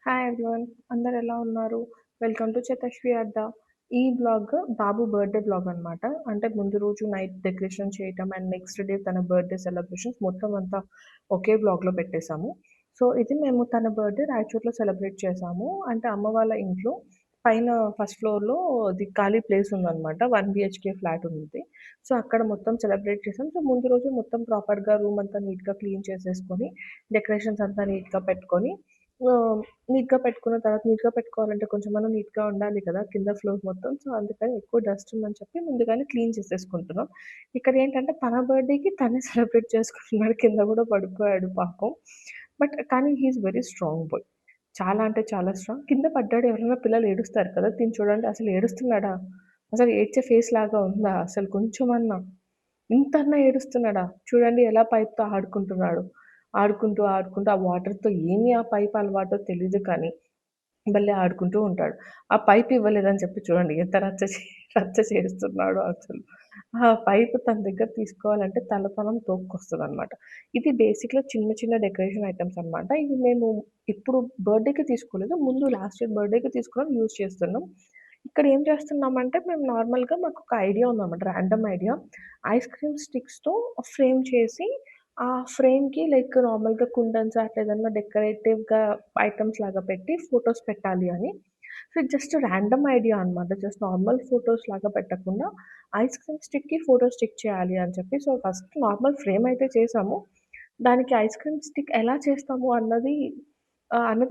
Hi everyone. అందరూ ఎలా ఉన్నారు? వెల్కమ్ టు చతశ్వి అడ్డా. ఈ వ్లాగ్ బాబు బర్త్‌డే వ్లాగ్ అనమాట. అంటే ముందు రోజు నైట్ డెకరేషన్ చేయటం అండ్ నెక్స్ట్ డే తన బర్త్‌డే సెలబ్రేషన్స్ మొత్తం అంతా ఒకే వ్లాగ్‌లో పెట్టేసాము. సో, ఇది మేము తన బర్త్‌డే రాయచోటిలో సెలబ్రేట్ చేసాము. అంటే అమ్మ వాళ్ళ ఇంట్లో పైన ఫస్ట్ ఫ్లోర్‌లో అది ఖాళీ ప్లేస్ ఉందనమాట. 1 బీహెచ్‌కే ఫ్లాట్ ఉంది. సో, అక్కడ మొత్తం సెలబ్రేట్ చేసాం. సో, ముందు రోజు మొత్తం ప్రాపర్‌గా రూమ్ అంతా నీట్‌గా క్లీన్ చేసేసుకొని, డెకరేషన్స్ అంతా నీట్‌గా పెట్టుకొని ఆహ్, నీట్‌గా పెట్టుకున్న తర్వాత నీట్‌గా పెట్టుకోవాలంటే కొంచెమన్నా నీట్‌గా ఉండాలి కదా! కింద ఫ్లోర్ మొత్తం. సో, అందుకని ఎక్కువ డస్ట్ ఉందని చెప్పి ముందుగానే క్లీన్ చేసేసుకుంటున్నాం. ఇక్కడేంటంటే తన బర్త్‌డేకి తనే సెలబ్రేట్ చేసుకుంటున్నాడు. కింద గూడా పడిపోయాడు పాపం. కానీ he is very strong boy. చాలా అంటే చాలా స్ట్రాంగ్. కింద పడ్డాడు ఎవరైనా పిల్లలు ఏడుస్తారు కదా! తిను చూడండి అసలు ఏడుస్తున్నాడా? అసలు ఏడ్చే ఫేస్ లాగా ఉందా? అసలు కొంచెమన్నా? ఇంతన్నా ఏడుస్తున్నాడా? చూడండి ఎలా పైప్‌తో ఆడుకుంటున్నాడు. ఆడుకుంటూ ఆ వాటర్‌తో ఏమి ఆ పైప్ అలవాటో తెలీదు కానీ భలే ఆడుకుంటూ ఉంటాడు. ఆ పైప్ ఇవ్వలేదని చెప్పి చూడండి ఎంత రచ్చ చేస్తున్నాడో అసలు. ఆ పైప్ తన దగ్గర తీసుకోవాలంటే తలపనం తోక్కొస్తదనమాట. ఇది బేసిక్‌గా చిన్న చిన్న డెకరేషన్ ఐటెమ్స్ అనమాట. ఇవి మేము ఇప్పుడు బర్త్‌డేకి తీసుకోలేదు. ముందు లాస్ట్ ఇయర్ బర్త్‌డేకి తీసుకున్నాం యూజ్ చేస్తున్నాం. ఇక్కడ ఏం చేస్తున్నామంటే మేము నార్మల్‌గా మాకొక ఐడియా ఉందన్నమాట. Random idea. ఐస్ క్రీమ్ స్టిక్స్‌తో ఫ్రేమ్ చేసి ఆ ఫ్రేమ్‌కి లైక్ నార్మల్‌గా కుందన్స్ అట్లా ఏదన్నా డెకరేటివ్‌గా ఐటెమ్స్ లాగా పెట్టి ఫోటోస్ పెట్టాలి అని. సో, జస్ట్ రాండమ్ ఐడియా అనమాట. జస్ట్ నార్మల్ ఫోటోస్ లాగా పెట్టకుండా ఐస్ క్రీమ్ స్టిక్‌కి ఫోటో స్టిక్ చేయాలి అని చెప్పి. సో, ఫస్ట్ నార్మల్ ఫ్రేమ్ అయితే చేసాము. దానికి ఐస్ క్రీమ్ స్టిక్ ఎలా చేస్తాము అన్నది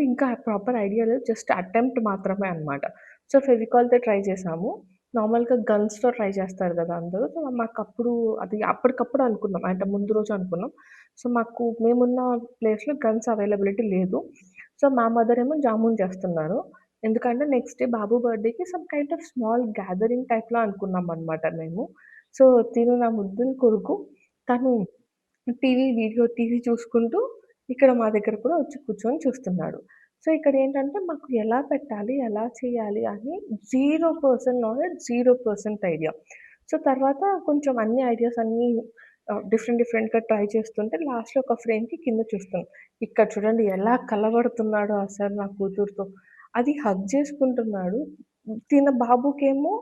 ఇంకా ప్రాపర్ ఐడియా లేదు. జస్ట్ అటెంప్ట్ మాత్రమే అనమాట. సో, ఫెవికాల్‌తో ట్రై చేసాము. నార్మల్‌గా గన్స్‌తో ట్రై చేస్తారు గదా! అందరూ. సో, మాకప్పుడు అది అప్పటికప్పుడు అనుకున్నాం. అంటే ముందు రోజు అనుకున్నాం. సో, మేమున్న ప్లేస్‌లో గన్స్ అవైలబిలిటీ లేదు. సో, మా మదర్ ఏమో జామున్ చేస్తున్నారు. ఎందుకంటే నెక్స్ట్ డే బాబు బర్త్‌డేకి some kind of small gathering టైప్‌లో అనుకున్నామనమాట మేము. సో, తిను నా ముద్దుల కొడుకు. తను టీవీ చూసుకుంటూ ఇక్కడ మా దగ్గర కూడా వచ్చి కూర్చొని చూస్తున్నాడు. సో, ఇక్కడేంటంటే మాకు ఎలా పెట్టాలి, ఎలా చేయాలి అని 0% నాలెడ్జ్, 0% ఐడియా. సో, తర్వాత కొంచెం అన్ని ఐడియాస్ అన్నీ డిఫరెంట్‌గా ట్రై చేస్తుంటే లాస్ట్‌లో ఒక ఫ్రేమ్‌కి కింద చూస్తున్నాం. ఇక్కడ చూడండి ఎలా కలబడుతున్నాడో అసలు నా కూతురుతో. అది హగ్ చేసుకుంటున్నాడు. బాబుకేమో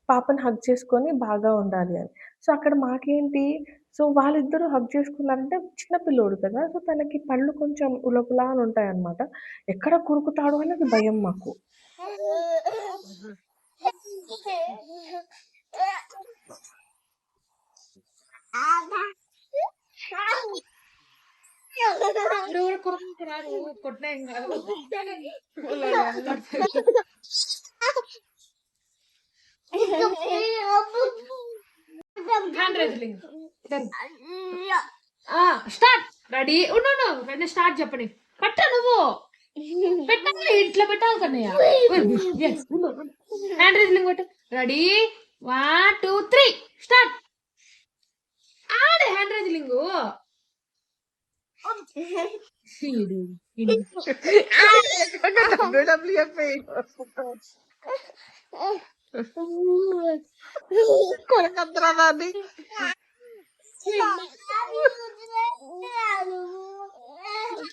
పాపని హగ్ చేసుకొని బాగా ఉండాలి అని. సో, అక్కడ మాకేంటి సో, వాళ్ళిద్దరూ హగ్ చేసుకున్నారంటే చిన్న పిల్లోడు కదా! సో, తనకి పళ్ళు కొంచెం ఉలపులా అని ఉంటాయన్నమాట. ఎక్కడ కొరుకుతాడో అనేది భయం మాకు. ఎవరు కొనుక్కుంటున్నారు కొట్టినా ఏం కాదు హ్యాండ్ రైజింగ్ స్టార్ట్ రెడీ ఉండు రెడీ స్టార్ట్ చెప్పండి పట్ట నువ్వు పెట్టాలి ఇట్లా పెట్టాలి కన్నయ్య హ్యాండ్ రైజింగ్ కొట్టు రెడీ 1 2 3 స్టార్ట్ ఆడే హ్యాండ్ రైజింగ్ కొరకద్రాని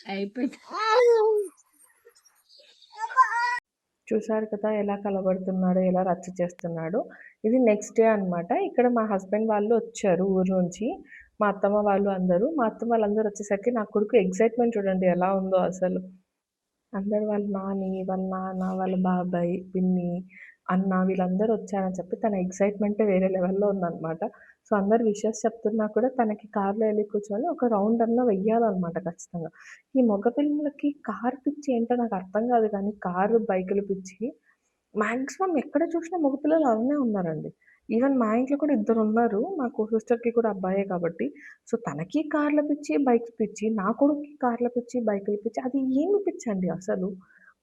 అయిపోయింది చూసారు కదా! ఎలా కలబడుతున్నాడో, ఎలా రచ్చ చేస్తున్నాడో. ఇది నెక్స్ట్ డే అనమాట. ఇక్కడ మా హస్బెండ్ వాళ్ళు వచ్చారు ఊరు నుంచి. మా అత్తమ్మ వాళ్ళు అందరూ. మా అత్తమ్మ వాళ్ళందరూ వచ్చేసరికి నా కొడుకు ఎక్సైట్‌మెంట్ చూడండి ఎలా ఉందో అసలు. అందరూ వాళ్ళ నాని, వాళ్ళ నాన్న, వాళ్ళ బాబాయ్, పిన్ని, అన్న వీళ్ళందరూ వచ్చారని చెప్పి తన ఎక్సైట్‌మెంటే వేరే లెవెల్‌లో ఉందనమాట. సో, అందరూ విషెస్ చెప్తున్నా కూడా తనకి కార్‌లో ఎళ్లి కూర్చొని ఒక రౌండ్ అన్నా వెయ్యాలనమాట ఖచ్చితంగా. ఈ మగ పిల్లలకి కారు పిచ్చి ఏంటో నాకు అర్థం కాదు కానీ కారు, బైకుల పిచ్చి మాక్సిమం ఎక్కడ చూసినా మగ పిల్లలు అలానే ఉన్నారండి. ఈవెన్ మా ఇంట్లో కూడా ఇద్దరున్నారు. మా సిస్టర్‌కి కూడా అబ్బాయే కాబట్టి. సో, తనకి కార్ల పిచ్చి, బైక్స్ పిచ్చి. నా కొడుక్కి కార్ల పిచ్చి, బైకుల పిచ్చి. అది ఏమి పిచ్చండి అసలు?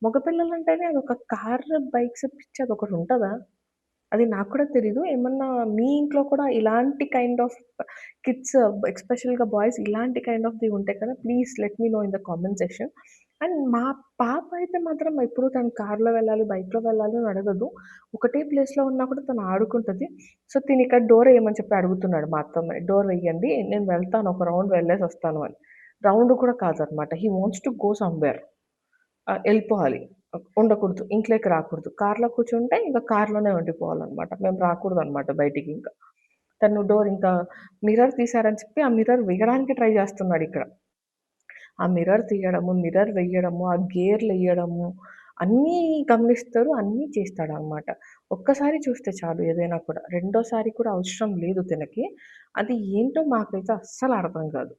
మగ పిల్లలంటేనే అదొక కార్, బైక్స్ పిచ్చి అదొకటుంటదా? అది నాకు కూడా తెలీదు. ఏమన్నా మీ ఇంట్లో కూడా ఇలాంటి కైండ్ ఆఫ్ కిడ్స్ ఎస్పెషల్‌గా బాయ్స్ ఇలాంటి కైండ్ ఆఫ్‌ది ఉంటే కదా! Please let me know in the comment section. And మా పాప అయితే మాత్రం ఎప్పుడు తను కార్‌లో వెళ్ళాలి, బైక్‌లో వెళ్ళాలి అని అడగదు. ఒకటే ప్లేస్‌లో ఉన్నా కూడా తను ఆడుకుంటది. సో, తినిక్కడ డోర్ ఎయమని చెప్పి అడుగుతున్నాడు మా అత్తమ్మని. డోర్ వెయ్యండి. నేను వెళ్తాను. ఒక రౌండ్ వెళ్ళేసొస్తాను అని. రౌండ్ కూడా కాదనమాట. He wants to go somewhere. ఎళ్ళిపోవాలి. ఉండకూడదు. ఇంట్లోకి రాకూడదు. కార్‌లో కూర్చుంటే ఇంక కార్‌లోనే ఉండిపోవాలనమాట. మేము రాకూడదనమాట బయటికింక. తను డోర్ ఇంకా మిర్రర్ తీశారని చెప్పి ఆ మిర్రర్ వేయడానికి ట్రై చేస్తున్నాడిక్కడ. ఆ మిర్రర్ తీయడము, మిర్రర్ వెయ్యడము, ఆ గేర్‌లెయ్యడము అన్నీ గమనిస్తారు. అన్నీ చేస్తాడనమాట. ఒక్కసారి చూస్తే చాలు ఏదైనా కూడా. రెండోసారి కూడా అవసరం లేదు తనకి. అది ఏంటో మాకైతే అస్సలు అర్థం కాదు.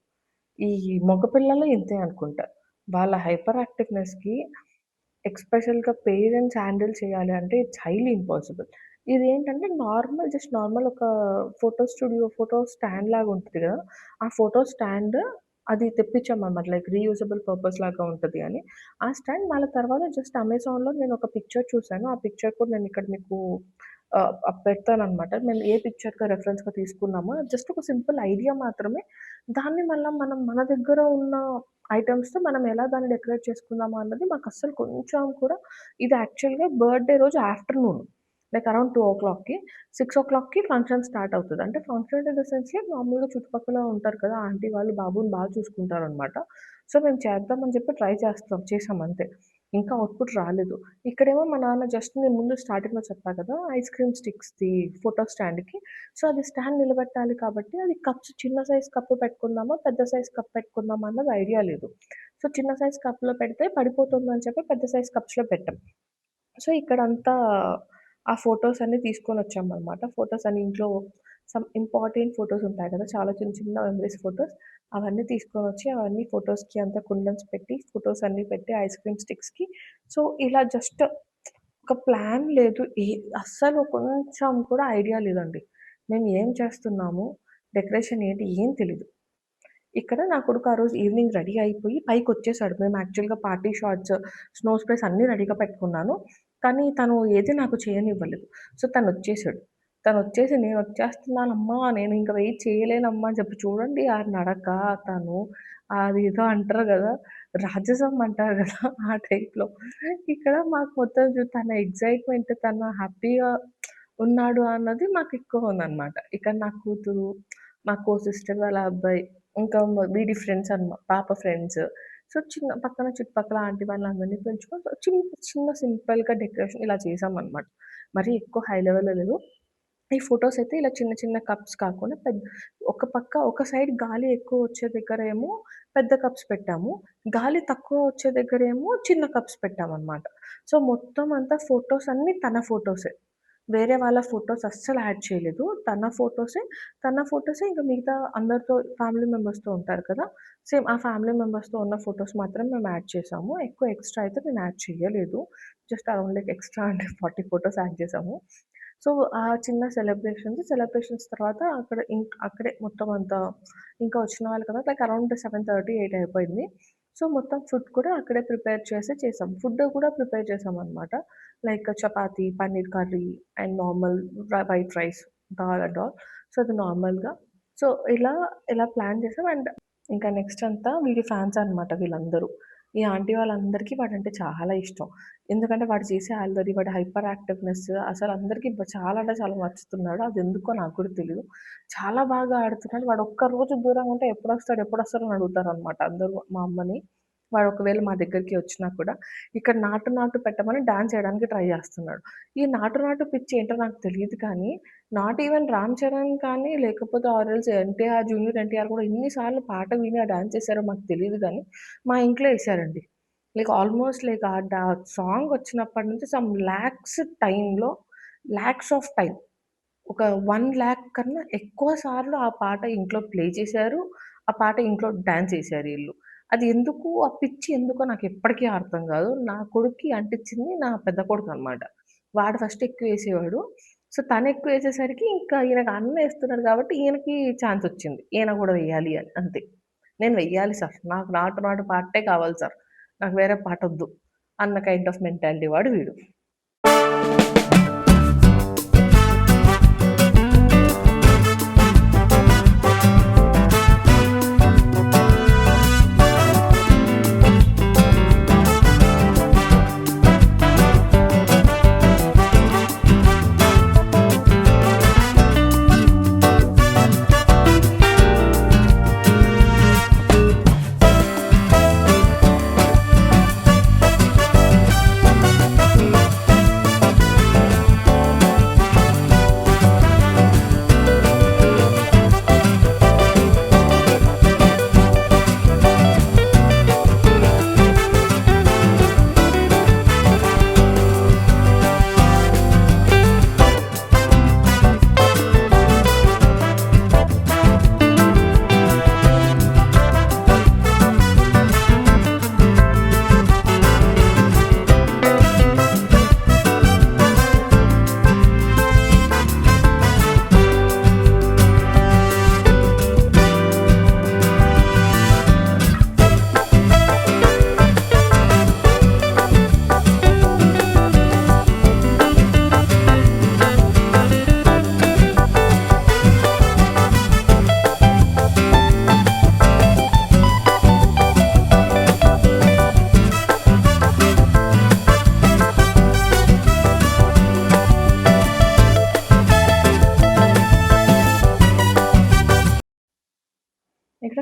ఈ మగ పిల్లలు ఇంతే అనుకుంటా. వాళ్ళ హైపర్ యాక్టివ్‌నెస్‌కి ఎస్పెషల్‌గా పేరెంట్స్ హ్యాండిల్ చేయాలి అంటే ఇట్స్ హైలీ ఇంపాసిబుల్. ఇదేంటంటే జస్ట్ నార్మల్ ఒక ఫోటో స్టాండ్ లాగా ఉంటది గదా! ఆ ఫోటో స్టాండ్ అది తెప్పించామన్నమాట. లైక్ రీయూజబుల్ పర్పస్ లాగా ఉంటది అని. ఆ స్టాండ్ మళ్ళా తర్వాత జస్ట్ అమెజాన్‌లో నేను ఒక పిక్చర్ చూసాను. ఆ పిక్చర్ కూడా నేను ఇక్కడ మీకు పెడతానన్నమాట. మేము ఏ పిక్చర్‌గా రెఫరెన్స్‌గా తీసుకున్నామో జస్ట్ ఒక సింపుల్ ఐడియా మాత్రమే. దాన్ని మళ్ళా మనం మన దగ్గర ఉన్న ఐటెమ్స్‌తో మనం ఎలా దాన్ని డెకరేట్ చేసుకుందామా అన్నది మాకస్సలు కొంచెం కూడా ఇది యాక్చువల్‌గా బర్త్‌డే రోజు ఆఫ్టర్‌నూన్ లైక్ అరౌండ్ 2:00కి 6:00కి ఫంక్షన్ స్టార్ట్ అవుతది. అంటే ఫంక్షన్ ఇన్ ద సెన్స్‌లో మామూలుగా చుట్టుపక్కల ఉంటారు కదా! ఆంటీ వాళ్ళు బాబుని చూసుకుంటారనమాట. సో, మేము చేద్దామని చెప్పి ట్రై చేసాం అంతే. ఇంకా అవుట్‌పుట్ రాలేదు. ఇక్కడేమో మా నాన్న జస్ట్ నేను ముందు స్టార్టింగ్‌లో చెప్పా కదా! ఐస్ క్రీమ్ స్టిక్స్‌ది ఫోటో స్టాండ్‌కి. సో, అది స్టాండ్ నిలబెట్టాలి కాబట్టి అది కప్స్ చిన్న సైజ్ కప్పు పెట్టుకుందామా? పెద్ద సైజ్ కప్ పెట్టుకుందామా? అన్నది ఐడియా లేదు. సో, చిన్న సైజ్ కప్‌లో పెడితే పడిపోతుందని చెప్పి పెద్ద సైజ్ కప్స్‌లో పెట్టాం. సో, ఇక్కడంతా ఆ ఫోటోస్ అన్నీ తీసుకొనొచ్చామనమాట. ఫోటోస్ అన్ని ఇంట్లో సమ్ ఇంపార్టెంట్ ఫోటోస్ ఉంటాయి కదా! చాలా చిన్న చిన్న మెమరీస్ ఫోటోస్. అవన్నీ తీసుకొనొచ్చి అవన్నీ ఫోటోస్‌కి అంతా కుందన్స్ పెట్టి, ఫోటోస్ అన్నీ పెట్టి ఐస్ క్రీమ్ స్టిక్స్‌కి సో, ఇలా జస్ట్ ఒక ప్లాన్ లేదు. అస్సలు కొంచెం కూడా ఐడియా లేదండి. మేము ఏం చేస్తున్నాము? డెకరేషన్ ఏంటి? ఏం తెలీదు. ఇక్కడ నా కొడుకు ఆ రోజు ఈవినింగ్ రెడీ అయిపోయి పైకొచ్చేసాడు. మేము యాక్చువల్‌గా పార్టీ షార్ట్స్, స్నో స్ప్రేస్ అన్నీ రెడీగా పెట్టుకున్నాను. కానీ తను ఏది నాకు చేయనివ్వలేదు. సో, తనొచ్చేసాడు. తనొచ్చేసి "నేనొచ్చేస్తున్నానమ్మా, నేనింక వెయిట్ చేయలేనమ్మా" అని చెప్పి చూడండి ఆ నడక, తను అదేదో అంటారు గదా! రాజసం అంటారు గదా! ఆ టైప్‌లో. ఇక్కడ మాకు మొత్తం తన ఎక్సైట్‌మెంట్, తను హ్యాపీగా ఉన్నాడు అన్నది మాకెక్కువ ఉందనమాట. ఇక్కడ నా కూతురు, మా కో సిస్టర్ వాళ్ళ అబ్బాయి ఇంకా వీడి ఫ్రెండ్స్ పాప ఫ్రెండ్స్. సో, పక్కన చుట్టుపక్కల ఆంటీ వాళ్ళందరిని పిలుచుకొని చిన్న సింపుల్‌గా డెకరేషన్ ఇలా చేశామనమాట. మరీ ఎక్కువ హై లెవెల్‌లో లేదు. ఈ ఫోటోస్ అయితే ఇలా చిన్న చిన్న కప్స్ కాకుండా ఒక పక్క ఒక సైడ్ గాలి ఎక్కువ వచ్చే దగ్గరేమో పెద్ద కప్స్ పెట్టాము. గాలి తక్కువ వచ్చే దగ్గరేమో చిన్న కప్స్ పెట్టామనమాట. సో, మొత్తం అంతా ఫోటోస్ అన్నీ తన ఫోటోసే. వేరే వాళ్ళ ఫోటోస్ అస్సలు యాడ్ చేయలేదు. తన ఫోటోసే ఇంక మిగతా అందరితో ఫ్యామిలీ మెంబర్స్‌తో ఉంటారు కదా! సేమ్ ఆ ఫ్యామిలీ మెంబర్స్‌తో ఉన్న ఫోటోస్ మాత్రం మేము యాడ్ చేసాము. ఎక్కువ ఎక్స్‌ట్రా అయితే నేను యాడ్ చేయలేదు. జస్ట్ అరౌండ్ లైక్ ఎక్స్‌ట్రా అంటే 40 ఫోటోస్ యాడ్ చేసాము. సో, ఆ చిన్న సెలబ్రేషన్స్ తర్వాత అక్కడే మొత్తం అంతా ఇంకా వచ్చిన వాళ్ళు కదా! లైక్ అరౌండ్ 7:30, 8 అయిపోయింది. సో, మొత్తం ఫుడ్ కూడా అక్కడే ప్రిపేర్ చేసాం. ఫుడ్ కూడా ప్రిపేర్ చేసామనమాట. Like chapati, paneer curry and normal white rice, dal and all. So, అది నార్మల్‌గా. సో, ఇలా ఇలా ప్లాన్ చేసాం. అండ్ ఇంకా నెక్స్ట్ అంతా వీడి ఫ్యాన్స్ అనమాట వీళ్ళందరూ. ఈ ఆంటీ వాళ్ళందరికీ వాడంటే చాలా ఇష్టం. ఎందుకంటే వాడు చేసే అల్లరి, వాడి హైపర్ యాక్టివ్‌నెస్ అసలందరికీ చాలా అంటే చాలా నచ్చుతున్నాడు. అదెందుకో నాకు కూడా తెలీదు. చాలా బాగా ఆడుతున్నాడు. వాడు ఒక్కరోజు దూరంగా ఉంటే ఎప్పుడొస్తాడు అని అడుగుతారనమాట అందరూ మా అమ్మని. వాడు ఒకవేళ మా దగ్గరికి వచ్చినా కూడా, ఇక్కడ నాటు పెట్టమని డాన్స్ చేయడానికి ట్రై చేస్తున్నాడు. ఈ నాటు పిచ్చి ఏంటో నాకు తెలీదు కానీ, నాట్ ఈవెన్ 'రామ్ చరణ్' కానీ, లేకపోతే ఆర్ ఎల్స్ జూనియర్ ఎన్టీఆర్ కూడా ఎన్ని సార్లు పాట విని ఆ డాన్స్ చేశారో మాకు తెలీదు గానీ, మా ఇంట్లో ఎసారండి. లైక్ ఆల్‌మోస్ట్ లైక్ సాంగ్ వచ్చినప్పటి నుంచి సమ్ లాక్స్ ఆఫ్ టైమ్ ఒక 1,00,000 కన్నా ఎక్కువ సార్లు ఆ పాట ఇంట్లో ప్లే చేశారు. ఆ పాట ఇంట్లో డాన్స్ చేశారు ఈళ్ళు. అది ఎందుకు ఆ పిచ్చి ఎందుకో నాకెప్పటికీ అర్థం గాదు. నా కొడుక్కి అంటిచ్చింది నా పెద్ద కొడుకనమాట. వాడు ఫస్ట్ ఎక్కువేసేవాడు. సో, తనెక్కువేసేసరికి ఇంకా ఈయనకి అన్న ఏస్తున్నాడు గాబట్టి ఈయనకి ఛాన్సొచ్చింది. ఈయన గూడా వెయ్యాలి అని అంతే. నేను వెయ్యాలి సార్. నాకు నాటు పాటే కావాలి సార్. నాకు వేరే పాటొద్దు అన్న కైండ్ ఆఫ్ మెంటాలిటీ వాడు వీడు.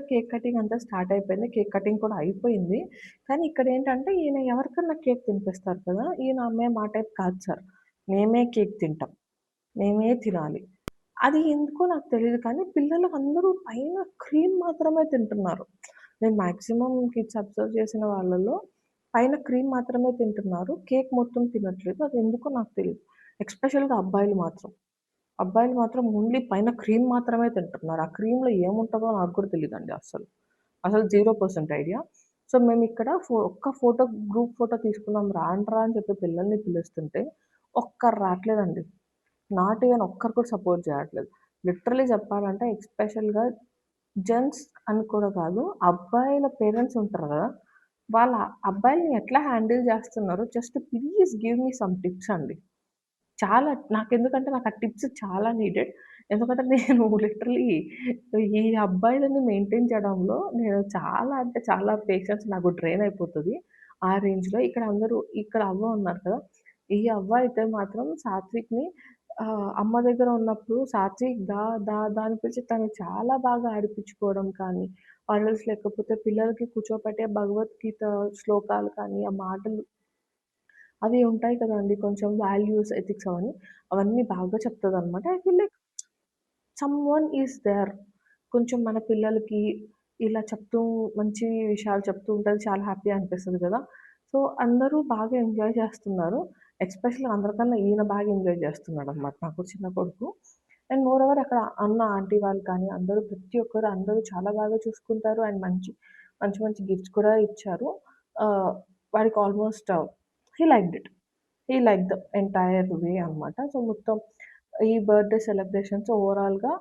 కేక్ కటింగ్ అంతా స్టార్ట్ అయిపోయింది. కేక్ కటింగ్ కూడా అయిపోయింది. కానీ ఇక్కడేంటంటే ఈయన ఎవరికన్నా కేక్ తినిపిస్తారు కదా! ఈయన మేము ఆ టైప్ కాదు సార్. మేమే కేక్ తింటాం. మేమే తినాలి. అది ఎందుకో నాకు తెలీదు కానీ పిల్లలు అందరూ పైన క్రీమ్ మాత్రమే తింటున్నారు. నేను మాక్సిమం కిడ్స్ అబ్జర్వ్ చేసిన వాళ్ళలో పైన క్రీమ్ మాత్రమే తింటున్నారు. కేక్ మొత్తం తినట్లేదు. అది ఎందుకో నాకు తెలీదు. ఎస్పెషల్‌గా అబ్బాయిలు మాత్రం ఓన్లీ పైన క్రీమ్ మాత్రమే తింటున్నారు. ఆ క్రీమ్‌లో ఏముంటదో నాకు కూడా తెలీదండి అస్సలు. అసలు 0% ఐడియా. సో, మేమిక్కడ ఒక్క ఫోటో గ్రూప్ ఫోటో తీసుకుందాం రాండ్రా అని చెప్పి పిల్లల్ని పిలుస్తుంటే ఒక్కరు రాట్లేదండి. నాట్ ఈవెన్ ఒక్కరు కూడా సపోర్ట్ చేయట్లేదు. లిటరల్లీ చెప్పాలంటే ఎస్పెషల్‌గా జెంట్స్ అని కూడా కాదు. అబ్బాయిల పేరెంట్స్ ఉంటారు గదా! వాళ్ళ అబ్బాయిల్ని ఎట్లా హ్యాండిల్ చేస్తున్నారో just please give me some tips అండి. చాలా నాకెందుకంటే నాకు ఆ టిప్స్ చాలా నీడెడ్. ఎందుకంటే నేను లిటరల్లీ ఈ అబ్బాయిలని మెయింటైన్ చేయడంలో నేను చాలా అంటే చాలా పేషెన్స్ నాకు డ్రైన్ అయిపోతది. ఆ రేంజ్‌లో ఇక్కడ అవ్వ ఉన్నారు కదా! ఈ అవ్వ అయితే మాత్రం సాత్విక్‌ని అమ్మ దగ్గర ఉన్నప్పుడు సాత్విక్ దా, దా, దా అని పిలిచి తను చాలా బాగా ఆడిపిచ్చుకోవడం కానీ, ఆర్ ఎల్స్ లేకపోతే పిల్లలకి కూర్చోపెట్టే భగవద్గీత శ్లోకాలు కానీ, ఆ మాటలు అవి ఉంటాయి కదండీ! కొంచెం వాల్యూస్, ఎథిక్స్ అవన్నీ బాగా చెప్తదనమాట. I feel like someone is there. కొంచెం మన పిల్లలకి ఇలా చెప్తూ మంచి విషయాలు చెప్తూ ఉంటే అది చాలా హ్యాపీ అనిపిస్తది గదా! సో, అందరూ బాగా ఎంజాయ్ చేస్తున్నారు. ఎస్పెషల్లీ అందరికన్నా ఈయన బాగా ఎంజాయ్ చేస్తున్నాడనమాట నాకు చిన్న కొడుకు. అండ్ మోర్ ఓవర్ అక్కడ అన్న, ఆంటీ వాళ్ళు కానీ అందరూ ప్రతి ఒక్కరు అందరూ చాలా బాగా చూసుకుంటారు. అండ్ మంచి మంచి గిఫ్ట్స్ కూడా ఇచ్చారు. ఆహ్, వాడికి almost he liked it. He like the entire way అనమాట. సో, మొత్తం ఈ బర్త్‌డే సెలబ్రేషన్స్ ఓవరాల్‌గా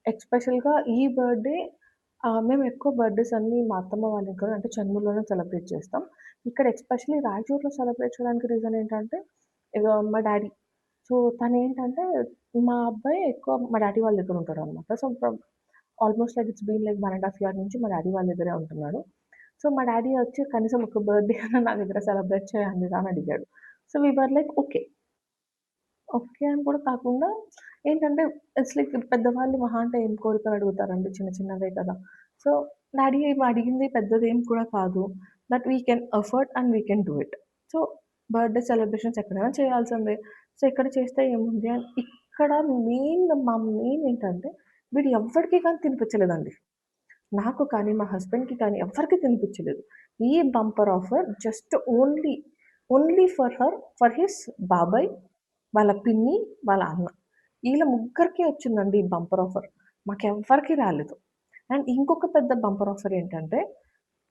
ఎస్పెషల్‌గా ఈ బర్త్‌డే మేము ఎక్కువ బర్త్‌డేస్ అన్నీ మా అత్తమ్మ వాళ్ళ ఇంట్లో అంటే చెన్నూరులోనే సెలబ్రేట్ చేస్తాం. ఇక్కడ ఎస్పెషల్లీ రాయచూరులో సెలబ్రేట్ చేయడానికి రీజన్ ఏంటంటే మా డ్యాడీ. సో, తనేంటంటే మా అబ్బాయి ఎక్కువ మా డ్యాడీ వాళ్ళ దగ్గర ఉంటాడనమాట. So, almost like it's been like 1 ½ year నుంచి మా డ్యాడీ వాళ్ళ దగ్గరే ఉంటున్నాడు. సో, మా డ్యాడీ వచ్చి కనీసం ఒక బర్త్‌డే అన్నా నా దగ్గర సెలబ్రేట్ చేయండి రా అని అడిగాడు. So, we were like okay. Okay అని కూడా కాకుండా ఏంటంటే ఇట్స్ లైక్ పెద్దవాళ్ళు మహా అంటే ఏం కోరికలు అడుగుతారండి చిన్న చిన్నవే కదా! సో, డ్యాడీ అడిగింది పెద్దదేం కూడా కాదు. But we can afford and we can do it. So, birthday celebrations ఎక్కడైనా చేయాల్సిందే. సో, ఇక్కడ చేస్తే ఏముంది అని ఇక్కడ మా మెయిన్ ఏంటంటే వీడు ఎవ్వడికి కానీ తినిపించలేదండి. నాకు కానీ, మా హస్బెండ్‌కి కానీ ఎవ్వరికీ తినిపించలేదు. ఈ bumper offer just only for her, for his బాబాయ్, వాళ్ళ పిన్ని, వాళ్ళ అన్న. ఈళ్ళ ముగ్గురికే వచ్చిందండి ఈ బంపర్ ఆఫర్. మాకెవ్వరికీ రాలేదు. అండ్ ఇంకొక పెద్ద బంపర్ ఆఫర్ ఏంటంటే,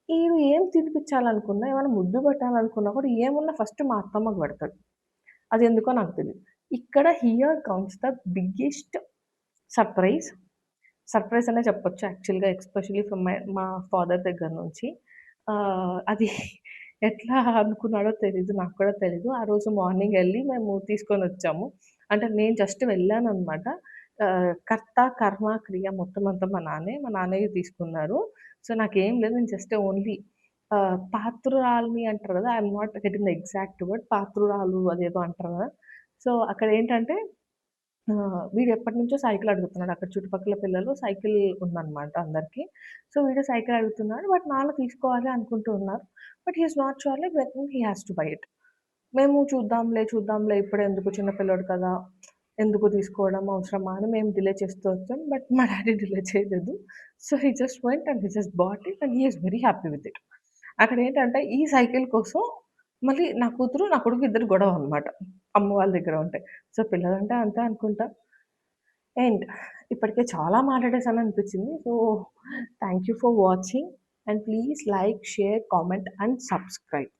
ఈడు ఏం తినిపించాలనుకున్నా, ఏమైనా ముద్దు పెట్టాలనుకున్నా కూడా ఏమున్నా ఫస్ట్ మా అత్తమ్మకి పెడతాడు. అదెందుకో నాకు తెలీదు. ఇక్కడ here comes the biggest surprise. Surprise అనే చెప్పొచ్చు యాక్చువల్‌గా ఎస్పెషల్లీ ఫ్రమ్ మా ఫాదర్ దగ్గర నుంచి. అది ఎట్లా అనుకున్నాడో తెలీదు. నాకు కూడా తెలీదు. ఆ రోజు మార్నింగ్ ఎళ్లి మేము తీసుకొనొచ్చాము. అంటే నేను జస్ట్ వెళ్ళాననమాట. కర్త, కర్మ, క్రియ మొత్తం అంతా మా నాన్నే. మా నాన్నయ్య తీసుకున్నారు. సో, నాకేం లేదు. నేను జస్ట్ ఓన్లీ పాత్రురాలిని అంటారు కదా! I'm not getting the exact word. పాత్రురాలు అదేదో అంటారు కదా! సో, అక్కడేంటంటే వీడు ఎప్పటినుంచో సైకిల్ అడుగుతున్నాడు. అక్కడ చుట్టుపక్కల పిల్లలు సైకిల్ ఉందనమాట అందరికి. సో, వీడు సైకిల్ అడుగుతున్నాడు. బట్ నాన్న తీసుకోవాలి అనుకుంటూ ఉన్నారు. But he is not sure like when he has to buy it. మేము చూద్దాంలే ఇప్పుడెందుకు చిన్న పిల్లోడు కదా! ఎందుకు తీసుకోవడం అవసరమా అని మేము డిలే చేస్తూ వచ్చాం. బట్ మా డ్యాడీ డిలే చేయలేదు. So, he just went and he just bought it and he is very happy with it. అక్కడేంటంటే ఈ సైకిల్ కోసం మళ్ళీ నా కూతురు, నా కొడుకు ఇద్దరు గొడవ అనమాట. అమ్మ వాళ్ళ దగ్గర ఉంటే. సో, పిల్లలంటే అంతే అనుకుంటా. అండ్ ఇప్పటికే చాలా మాట్లాడేసాననిపించింది. So, thank you for watching and please like, share, comment and subscribe.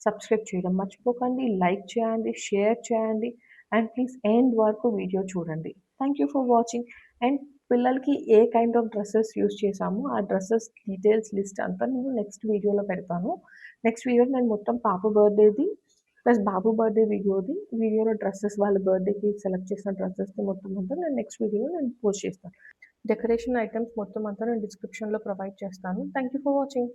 Subscribe చేయడం మర్చిపోకండి. లైక్ చేయండి, షేర్ చేయండి అండ్ ప్లీజ్ ఎండ్ వరకు వీడియో చూడండి. Thank you for watching. And పిల్లలకి ఏ కైండ్ ఆఫ్ డ్రెసెస్ యూజ్ చేశామో ఆ డ్రెసెస్ డీటెయిల్స్ లిస్ట్ అంతా నేను నెక్స్ట్ వీడియోలో పెడతాను. నెక్స్ట్ వీడియోలో నేను మొత్తం పాప బర్త్‌డేది ప్లస్ బాబు బర్త్‌డే వీడియోలో డ్రెసెస్ వాళ్ళ బర్త్‌డేకి సెలెక్ట్ చేసిన డ్రెసెస్‌ది మొత్తం అంతా నేను నెక్స్ట్ వీడియోలో నేను పోస్ట్ చేస్తాను. డెకరేషన్ ఐటెమ్స్ మొత్తం అంతా నేను డిస్క్రిప్షన్‌లో ప్రొవైడ్ చేస్తాను. Thank you for watching.